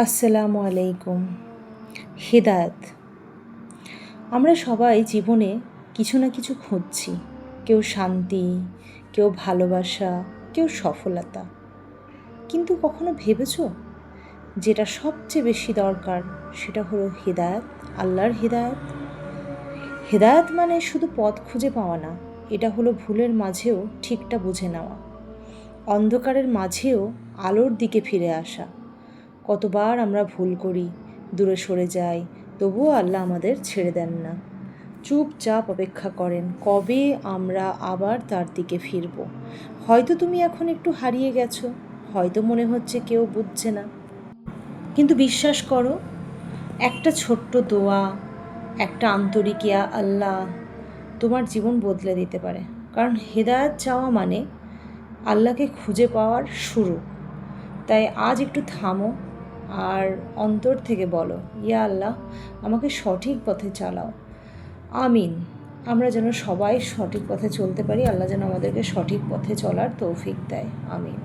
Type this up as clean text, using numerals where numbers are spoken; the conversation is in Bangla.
আসসালামু আলাইকুম। হিদায়াত। আমরা সবাই জীবনে কিছু না কিছু খুঁজছি। কেউ শান্তি, কেউ ভালোবাসা, কেউ সফলতা। কিন্তু কখনো ভেবেছো যেটা সবচেয়ে বেশি দরকার সেটা হলো হিদায়াত, আল্লাহর হিদায়াত। হিদায়াত মানে শুধু পথ খুঁজে পাওয়া না, এটা হলো ভুলের মাঝেও ঠিকটা বুঝে নেওয়া, অন্ধকারের মাঝেও আলোর দিকে ফিরে আসা। কতবার আমরা ভুল করি, দূরে সরে যাই, তবুও আল্লাহ আমাদের ছেড়ে দেন না। চুপচাপ অপেক্ষা করেন কবে আমরা আবার তার দিকে ফিরব। হয়তো তুমি এখন একটু হারিয়ে গেছো, হয়তো মনে হচ্ছে কেউ বুঝছে না, কিন্তু বিশ্বাস করো, একটা ছোট্ট দোয়া, একটা আন্তরিক ইয়া আল্লাহ তোমার জীবন বদলে দিতে পারে। কারণ হেদায়েত চাওয়া মানে আল্লাহকে খুঁজে পাওয়ার শুরু। তাই আজ একটু থামো আর অন্তর থেকে বলো, ইয়া আল্লাহ আমাকে সঠিক পথে চালাও। আমিন। আমরা যেন সবাই সঠিক পথে চলতে পারি, আল্লাহ যেন আমাদেরকে সঠিক পথে চলার তৌফিক দেয়। আমিন।